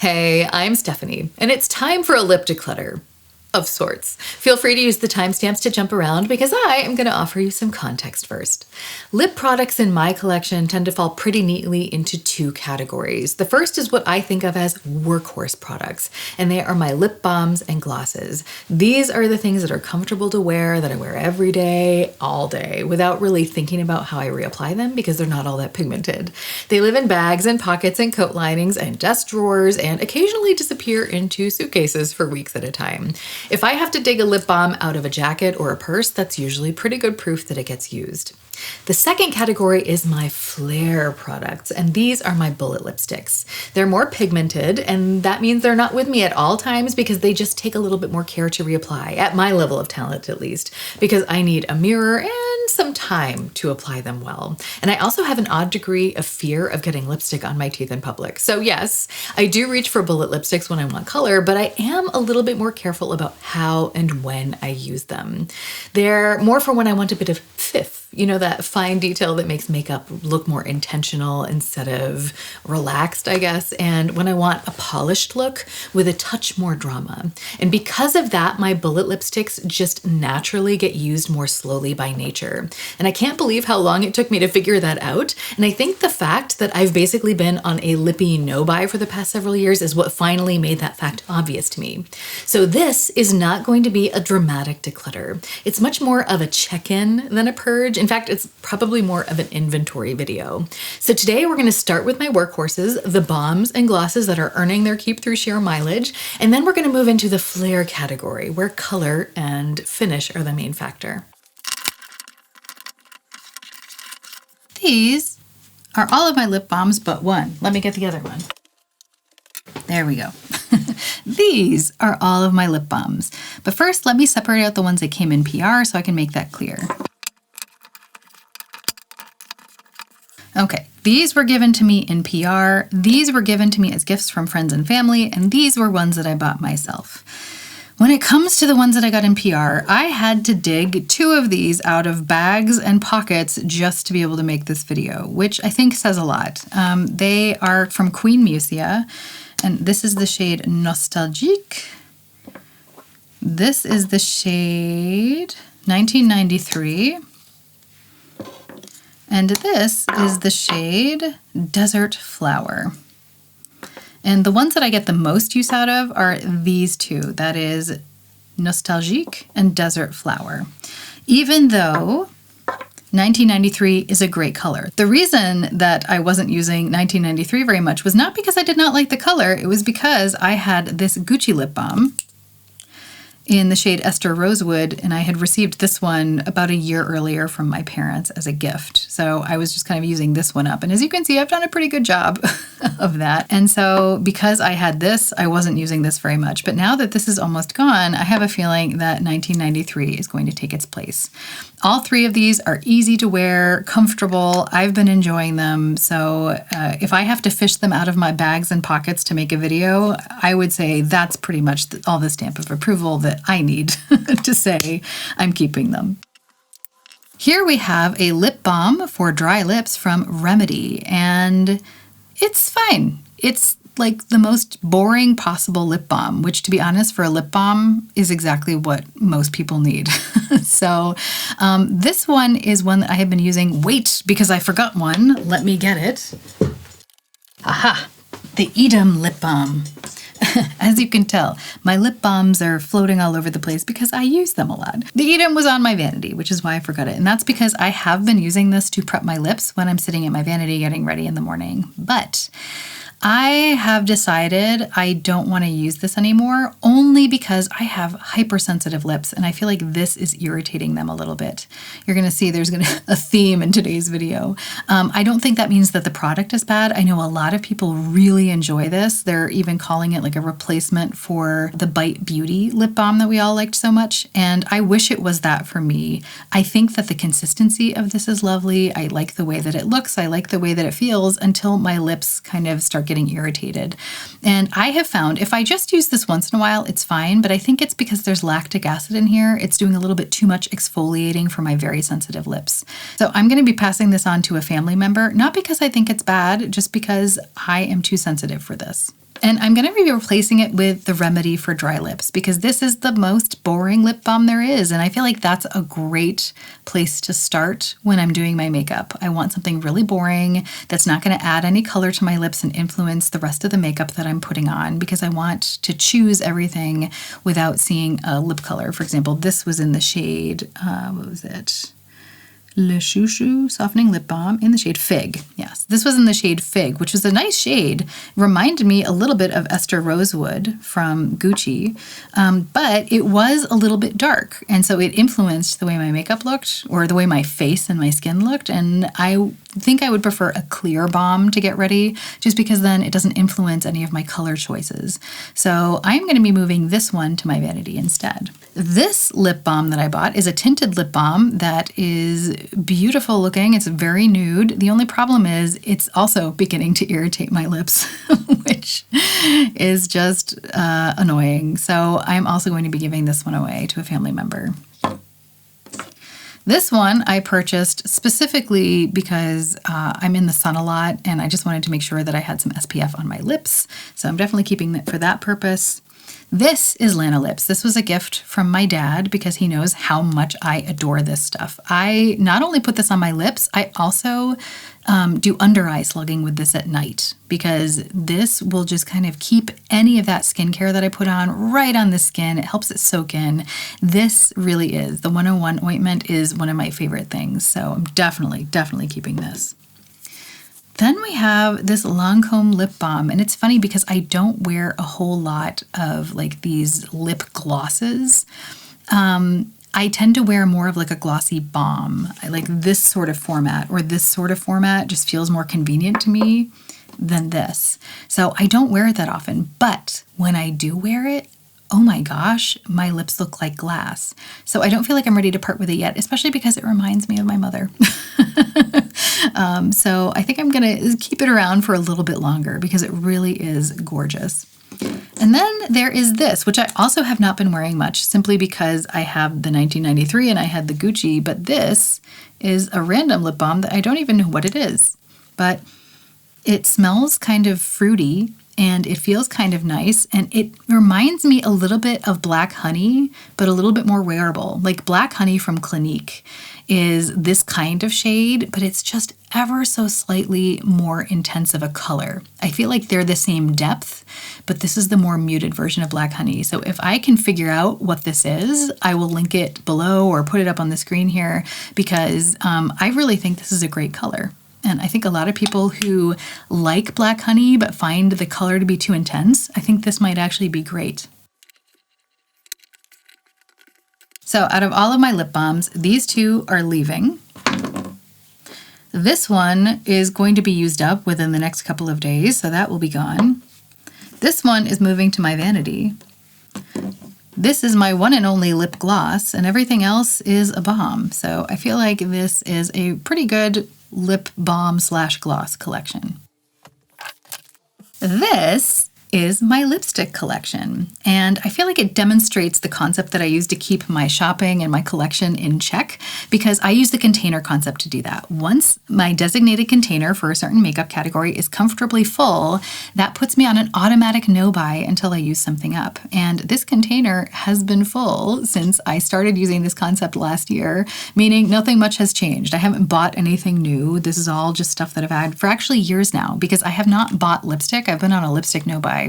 Hey, I'm Stephanie, and it's time for a lip declutter. Of sorts. Feel free to use the timestamps to jump around because I am going to offer you some context first. Lip products in my collection tend to fall pretty neatly into two categories. The first is what I think of as workhorse products, and they are my lip balms and glosses. These are the things that are comfortable to wear, that I wear every day, all day, without really thinking about how I reapply them because they're not all that pigmented. They live in bags and pockets and coat linings and desk drawers and occasionally disappear into suitcases for weeks at a time. If I have to dig a lip balm out of a jacket or a purse, that's usually pretty good proof that it gets used. The second category is my flair products, and these are my bullet lipsticks. They're more pigmented, and that means they're not with me at all times because they just take a little bit more care to reapply, at my level of talent at least, because I need a mirror and some time to apply them well. And I also have an odd degree of fear of getting lipstick on my teeth in public. So yes, I do reach for bullet lipsticks when I want color, but I am a little bit more careful about how and when I use them. They're more for when I want a bit of pfiff. You know, that fine detail that makes makeup look more intentional instead of relaxed, I guess. And when I want a polished look with a touch more drama. And because of that, my bullet lipsticks just naturally get used more slowly by nature. And I can't believe how long it took me to figure that out. And I think the fact that I've basically been on a lippie no-buy for the past several years is what finally made that fact obvious to me. So this is not going to be a dramatic declutter. It's much more of a check-in than a purge. In fact, it's probably more of an inventory video. So today we're going to start with my workhorses, the balms and glosses that are earning their keep through sheer mileage, and then we're going to move into the flair category where color and finish are the main factor. These are all of my lip balms but one. Let me get the other one. There we go. These are all of my lip balms. But first, let me separate out the ones that came in PR so I can make that clear. Okay, these were given to me in PR, these were given to me as gifts from friends and family, and these were ones that I bought myself. When it comes to the ones that I got in PR, I had to dig two of these out of bags and pockets just to be able to make this video, which I think says a lot. They are from Queen Musia, and this is the shade Nostalgique. This is the shade 1993. And this is the shade Desert Flower. And the ones that I get the most use out of are these two. That is Nostalgique and Desert Flower. Even though 1993 is a great color. The reason that I wasn't using 1993 very much was not because I did not like the color. It was because I had this Gucci lip balm in the shade Esther Rosewood, and I had received this one about a year earlier from my parents as a gift. So I was just kind of using this one up. And as you can see, I've done a pretty good job of that. And so because I had this, I wasn't using this very much. But now that this is almost gone, I have a feeling that 1993 is going to take its place. All three of these are easy to wear, comfortable. I've been enjoying them. So if I have to fish them out of my bags and pockets to make a video, I would say that's pretty much all the stamp of approval that I need to say I'm keeping them. Here we have a lip balm for dry lips from Remedy, and it's fine. It's like the most boring possible lip balm, which to be honest, for a lip balm is exactly what most people need. So this one is one that I have been using. Wait, because I forgot one. Let me get it. Aha, the Edam lip balm. As you can tell, my lip balms are floating all over the place because I use them a lot. The Edam was on my vanity, which is why I forgot it. And that's because I have been using this to prep my lips when I'm sitting at my vanity getting ready in the morning. But I have decided I don't want to use this anymore, only because I have hypersensitive lips and I feel like this is irritating them a little bit. You're going to see there's going to a theme in today's video. I don't think that means that the product is bad. I know a lot of people really enjoy this. They're even calling it like a replacement for the Bite Beauty lip balm that we all liked so much. And I wish it was that for me. I think that the consistency of this is lovely. I like the way that it looks. I like the way that it feels until my lips kind of start getting irritated. And I have found if I just use this once in a while, it's fine, but I think it's because there's lactic acid in here. It's doing a little bit too much exfoliating for my very sensitive lips. So I'm going to be passing this on to a family member, not because I think it's bad, just because I am too sensitive for this. And I'm going to be replacing it with the Remedy for Dry Lips because this is the most boring lip balm there is. And I feel like that's a great place to start when I'm doing my makeup. I want something really boring that's not going to add any color to my lips and influence the rest of the makeup that I'm putting on because I want to choose everything without seeing a lip color. For example, this was in the shade, what was it? Le Chouchou Softening Lip Balm in the shade Fig. Yes, this was in the shade Fig, which was a nice shade. Reminded me a little bit of Esther Rosewood from Gucci, but it was a little bit dark. And so it influenced the way my makeup looked or the way my face and my skin looked. And I think I would prefer a clear balm to get ready just because then it doesn't influence any of my color choices. So I'm going to be moving this one to my vanity instead. This lip balm that I bought is a tinted lip balm that is beautiful looking. It's very nude. The only problem is it's also beginning to irritate my lips, which is just annoying. So I'm also going to be giving this one away to a family member. This one I purchased specifically because I'm in the sun a lot and I just wanted to make sure that I had some SPF on my lips. So I'm definitely keeping it for that purpose. This is Lana Lips. This was a gift from my dad because he knows how much I adore this stuff. I not only put this on my lips, I also do under eye slugging with this at night because this will just kind of keep any of that skincare that I put on right on the skin. It helps it soak in. This really is. The 101 ointment is one of my favorite things. So I'm definitely keeping this. Then we have this Lancome lip balm, and it's funny because I don't wear a whole lot of like these lip glosses. I tend to wear more of like a glossy balm. I like this sort of format, or this sort of format just feels more convenient to me than this. So I don't wear it that often, but when I do wear it, oh my gosh, my lips look like glass. So I don't feel like I'm ready to part with it yet, especially because it reminds me of my mother. So I think I'm going to keep it around for a little bit longer because it really is gorgeous. And then there is this, which I also have not been wearing much simply because I have the 1993 and I had the Gucci, but this is a random lip balm that I don't even know what it is, but it smells kind of fruity and it feels kind of nice. And it reminds me a little bit of Black Honey, but a little bit more wearable. Like Black Honey from Clinique is this kind of shade, but it's just ever so slightly more intense of a color. I feel like they're the same depth, but this is the more muted version of Black Honey. So if I can figure out what this is, I will link it below or put it up on the screen here because I really think this is a great color. And I think a lot of people who like Black Honey but find the color to be too intense, I think this might actually be great. So out of all of my lip balms, these two are leaving. This one is going to be used up within the next couple of days, so that will be gone. This one is moving to my vanity. This is my one and only lip gloss, and everything else is a balm. So I feel like this is a pretty good lip balm / gloss collection. This is my lipstick collection, and I feel like it demonstrates the concept that I use to keep my shopping and my collection in check because I use the container concept to do that. Once my designated container for a certain makeup category is comfortably full, that puts me on an automatic no-buy until I use something up. And this container has been full since I started using this concept last year, meaning nothing much has changed. I haven't bought anything new. This is all just stuff that I've had for actually years now because I have not bought lipstick. I've been on a lipstick no-buy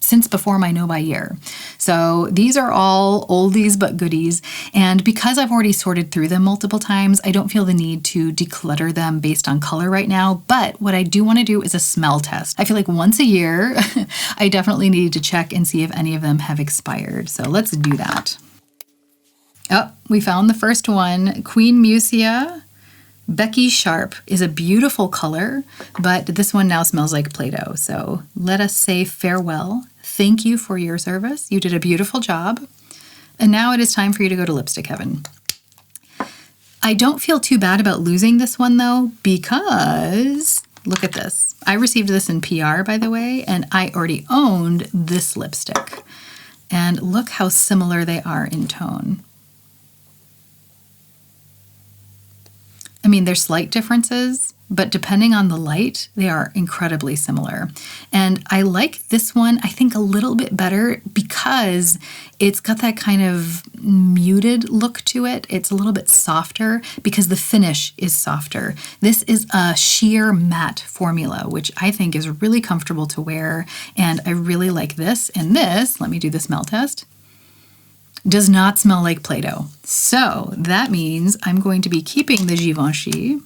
since before my no-buy year. So these are all oldies but goodies. And because I've already sorted through them multiple times, I don't feel the need to declutter them based on color right now. But what I do want to do is a smell test. I feel like once a year, I definitely need to check and see if any of them have expired. So let's do that. Oh, we found the first one, Queen Musia. Becky Sharp is a beautiful color, but this one now smells like Play-Doh. So let us say farewell. Thank you for your service. You did a beautiful job. And now it is time for you to go to lipstick heaven. I don't feel too bad about losing this one though, because look at this. I received this in PR, by the way, and I already owned this lipstick. And look how similar they are in tone. I mean, there's slight differences, but depending on the light, they are incredibly similar. And I like this one, I think, a little bit better because it's got that kind of muted look to it. It's a little bit softer because the finish is softer. This is a sheer matte formula, which I think is really comfortable to wear, and I really like this. And this, let me do the smell test, does not smell like Play-Doh. So that means I'm going to be keeping the Givenchy,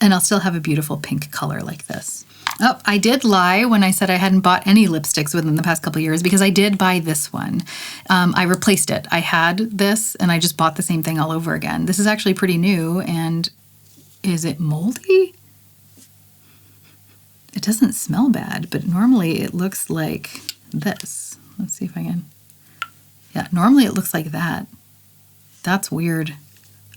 and I'll still have a beautiful pink color like this. Oh, I did lie when I said I hadn't bought any lipsticks within the past couple of years, because I did buy this one. I replaced it. I had this and I just bought the same thing all over again. This is actually pretty new, and is it moldy? It doesn't smell bad, but normally it looks like this. Let's see if I can. Yeah, normally it looks like that. That's weird.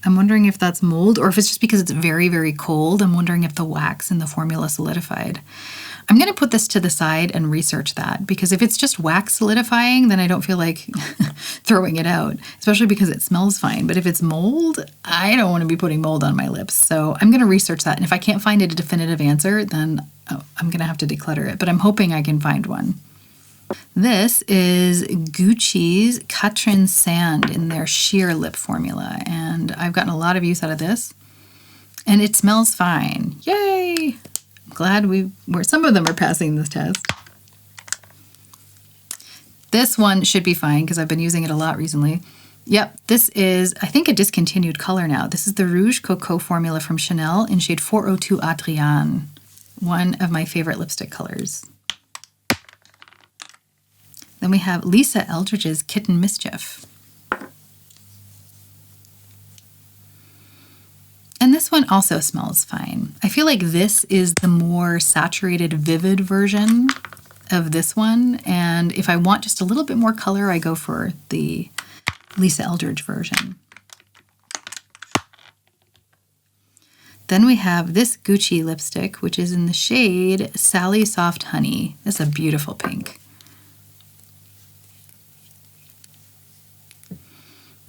I'm wondering if that's mold or if it's just because it's very, very cold. I'm wondering if the wax in the formula solidified. I'm going to put this to the side and research that, because if it's just wax solidifying, then I don't feel like throwing it out, especially because it smells fine. But if it's mold, I don't want to be putting mold on my lips. So I'm going to research that. And if I can't find a definitive answer, then I'm going to have to declutter it. But I'm hoping I can find one. This is Gucci's Catrin Sand in their sheer lip formula, and I've gotten a lot of use out of this, and it smells fine. Yay! I'm glad some of them are passing this test. This one should be fine because I've been using it a lot recently. Yep, this is, I think, a discontinued color now. This is the Rouge Cocoa formula from Chanel in shade 402 Adrienne, one of my favorite lipstick colors. Then we have Lisa Eldridge's Kitten Mischief. And this one also smells fine. I feel like this is the more saturated, vivid version of this one. And if I want just a little bit more color, I go for the Lisa Eldridge version. Then we have this Gucci lipstick, which is in the shade Sally Soft Honey. It's a beautiful pink.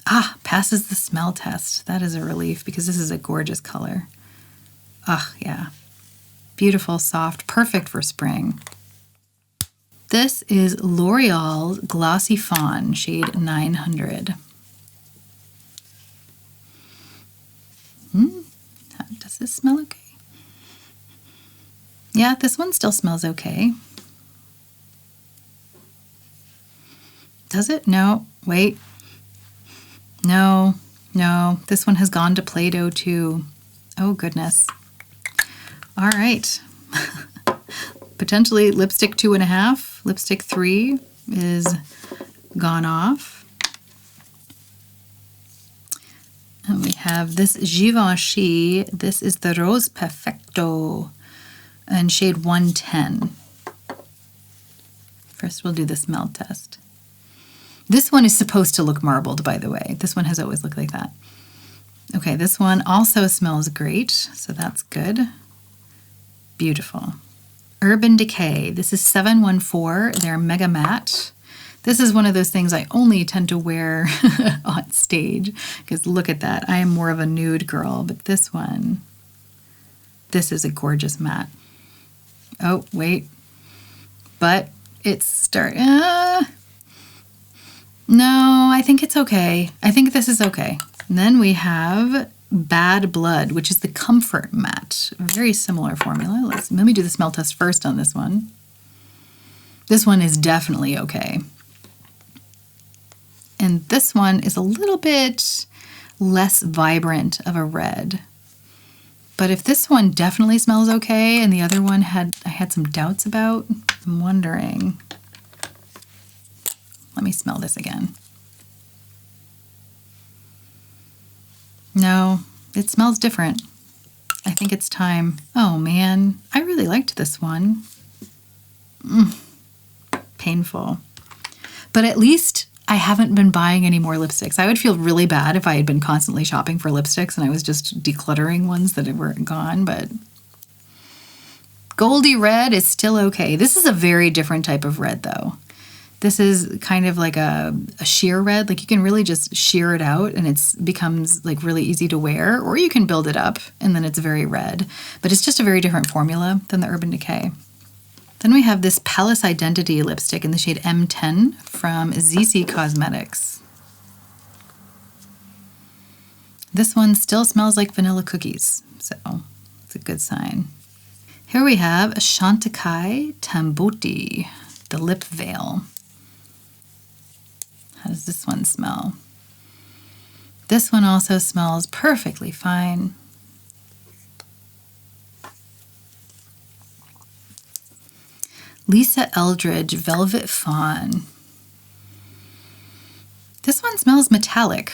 Ah, passes the smell test. That is a relief because this is a gorgeous color. Ah, yeah. Beautiful, soft, perfect for spring. This is L'Oreal's Glossy Fawn, shade 900. Does this smell okay? Yeah, this one still smells okay. Does it? No, wait. No, this one has gone to Play-Doh too. Oh, goodness. All right. Potentially lipstick 2.5. Lipstick 3 is gone off. And we have this Givenchy. This is the Rose Perfecto in shade 110. First, we'll do the smell test. This one is supposed to look marbled, by the way. This one has always looked like that. Okay, this one also smells great, so that's good. Beautiful. Urban Decay. This is 714. They're Mega Matte. This is one of those things I only tend to wear on stage, because look at that. I am more of a nude girl, but this one, this is a gorgeous matte. Oh, wait. But it's no, I think it's okay. I think this is okay. And then we have Bad Blood, which is the Comfort Matte. Very similar formula. Let me do the smell test first on this one. This one is definitely okay. And this one is a little bit less vibrant of a red. But if this one definitely smells okay and the other one I had some doubts about, I'm wondering. Let me smell this again. No, it smells different. I think it's time. Oh man, I really liked this one. Painful. But at least I haven't been buying any more lipsticks. I would feel really bad if I had been constantly shopping for lipsticks and I was just decluttering ones that were gone, but Goldie Red is still okay. This is a very different type of red though. This is kind of like a sheer red. Like you can really just sheer it out and it becomes like really easy to wear, or you can build it up and then it's very red. But it's just a very different formula than the Urban Decay. Then we have this Palace Identity lipstick in the shade M10 from ZC Cosmetics. This one still smells like vanilla cookies, so it's a good sign. Here we have Chantecaille Tamboti, the lip veil. How does this one smell? This one also smells perfectly fine. Lisa Eldridge Velvet Fawn. This one smells metallic.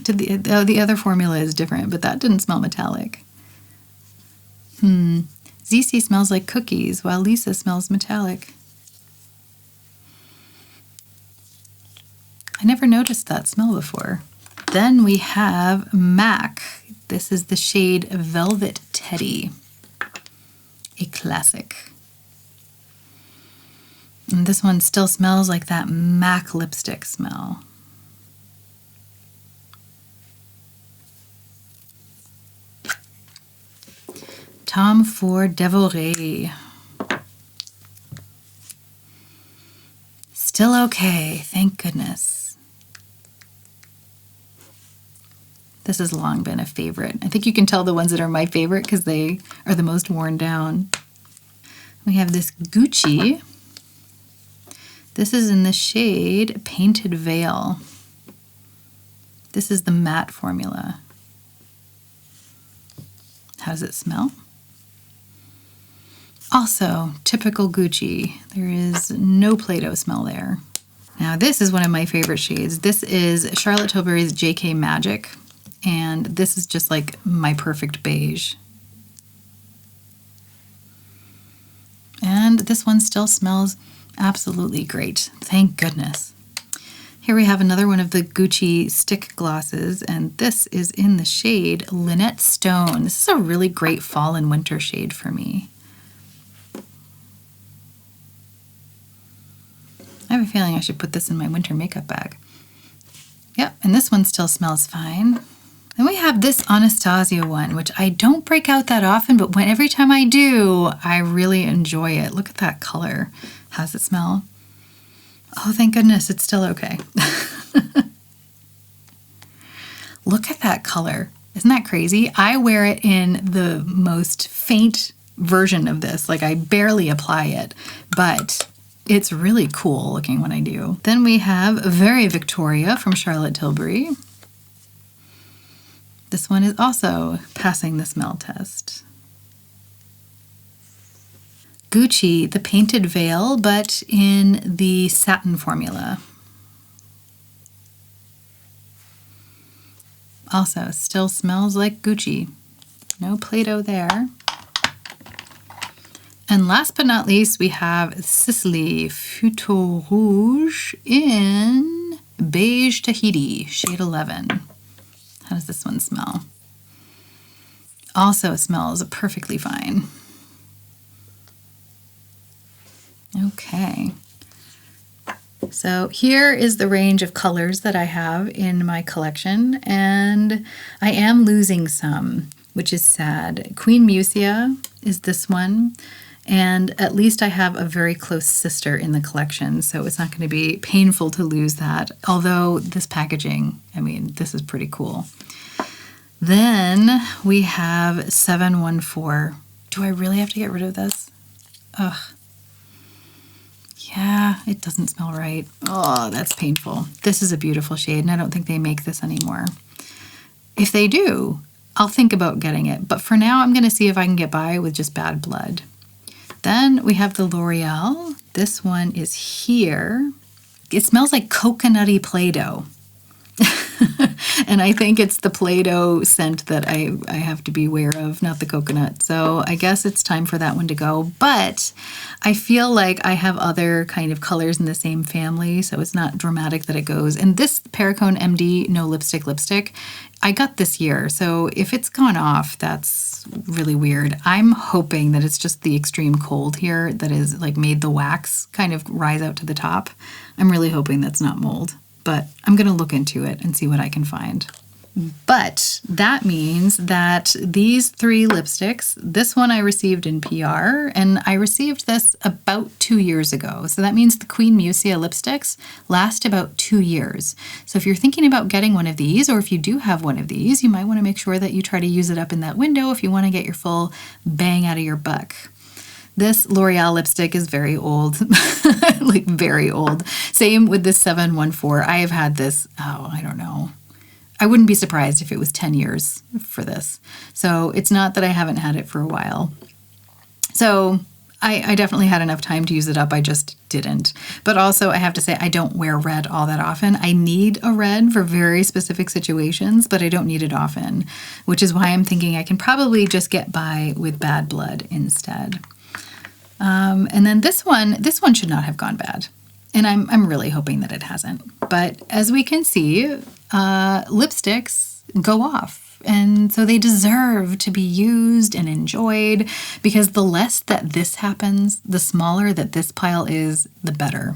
The other formula is different, but that didn't smell metallic. ZC smells like cookies, while Lisa smells metallic. I never noticed that smell before. Then we have MAC. This is the shade Velvet Teddy, a classic. And this one still smells like that MAC lipstick smell. Tom Ford Devoré. Still okay, thank goodness. This has long been a favorite. I think you can tell the ones that are my favorite because they are the most worn down. We have this Gucci. This is in the shade Painted Veil. This is the matte formula. How does it smell? Also, typical Gucci. There is no Play-Doh smell there. Now this is one of my favorite shades. This is Charlotte Tilbury's JK Magic, and this is just like my perfect beige. And this one still smells absolutely great. Thank goodness. Here we have another one of the Gucci stick glosses, and this is in the shade Lynette Stone. This is a really great fall and winter shade for me. I have a feeling I should put this in my winter makeup bag. Yep, and this one still smells fine. Then we have this Anastasia one, which I don't break out that often, but every time I do, I really enjoy it. Look at that color. How does it smell? Oh, thank goodness, it's still okay. Look at that color. Isn't that crazy? I wear it in the most faint version of this. Like I barely apply it, but it's really cool looking when I do. Then we have Very Victoria from Charlotte Tilbury. This one is also passing the smell test. Gucci, the Painted Veil, but in the satin formula. Also, still smells like Gucci. No Play-Doh there. And last but not least, we have Sicily Futeau Rouge in Beige Tahiti, shade 11. How does this one smell? Also smells perfectly fine. Okay. So here is the range of colors that I have in my collection, and I am losing some, which is sad. Queen Musia is this one. And at least I have a very close sister in the collection, so it's not going to be painful to lose that. Although this packaging, I mean, this is pretty cool. Then we have 714. Do I really have to get rid of this? Ugh. Yeah, it doesn't smell right. Oh, that's painful. This is a beautiful shade, and I don't think they make this anymore. If they do, I'll think about getting it. But for now, I'm going to see if I can get by with just Bad Blood. Then we have the L'Oreal. This one is here. It smells like coconutty Play-Doh. And I think it's the Play-Doh scent that I have to be aware of, not the coconut. So I guess it's time for that one to go. But I feel like I have other kind of colors in the same family, so it's not dramatic that it goes. And this Perricone MD No Lipstick, I got this year. So if it's gone off, that's really weird. I'm hoping that it's just the extreme cold here that is like made the wax kind of rise out to the top. I'm really hoping that's not mold, but I'm going to look into it and see what I can find. But that means that these 3 lipsticks, this one I received in PR, and I received this about 2 years ago. So that means the Queen Musia lipsticks last about 2 years. So if you're thinking about getting one of these, or if you do have one of these, you might want to make sure that you try to use it up in that window if you want to get your full bang out of your buck. This L'Oreal lipstick is very old, like very old. Same with this 714. I have had this, I don't know. I wouldn't be surprised if it was 10 years for this. So it's not that I haven't had it for a while. So I definitely had enough time to use it up. I just didn't. But also I have to say I don't wear red all that often. I need a red for very specific situations, but I don't need it often, which is why I'm thinking I can probably just get by with Bad Blood instead. And then this one should not have gone bad. And I'm really hoping that it hasn't. But as we can see, lipsticks go off. And so they deserve to be used and enjoyed, because the less that this happens, the smaller that this pile is, the better.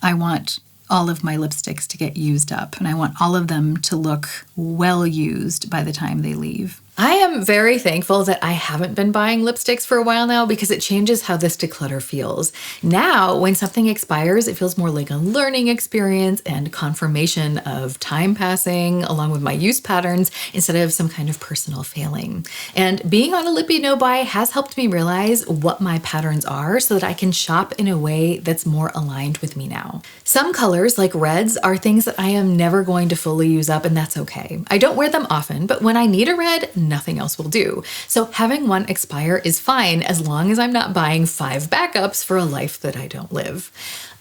I want all of my lipsticks to get used up, and I want all of them to look well used by the time they leave. I am very thankful that I haven't been buying lipsticks for a while now, because it changes how this declutter feels. Now, when something expires, it feels more like a learning experience and confirmation of time passing along with my use patterns instead of some kind of personal failing. And being on a lippie no-buy has helped me realize what my patterns are so that I can shop in a way that's more aligned with me now. Some colors, like reds, are things that I am never going to fully use up, and that's okay. I don't wear them often, but when I need a red, nothing else will do. So having one expire is fine as long as I'm not buying 5 backups for a life that I don't live.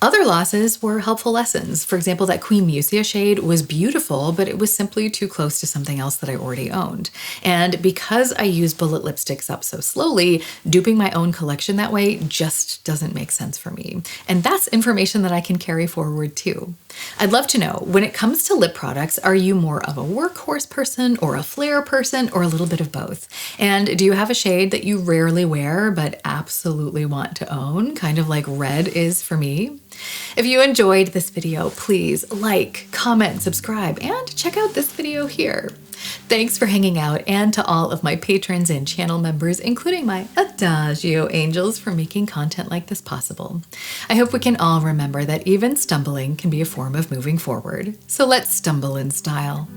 Other losses were helpful lessons. For example, that Queen Musia shade was beautiful, but it was simply too close to something else that I already owned. And because I use bullet lipsticks up so slowly, duping my own collection that way just doesn't make sense for me. And that's information that I can carry forward too. I'd love to know, when it comes to lip products, are you more of a workhorse person or a flair person, or a little bit of both? And do you have a shade that you rarely wear but absolutely want to own, kind of like red is for me? If you enjoyed this video, please like, comment, subscribe, and check out this video here. Thanks for hanging out, and to all of my patrons and channel members, including my Adagio angels, for making content like this possible. I hope we can all remember that even stumbling can be a form of moving forward. So let's stumble in style.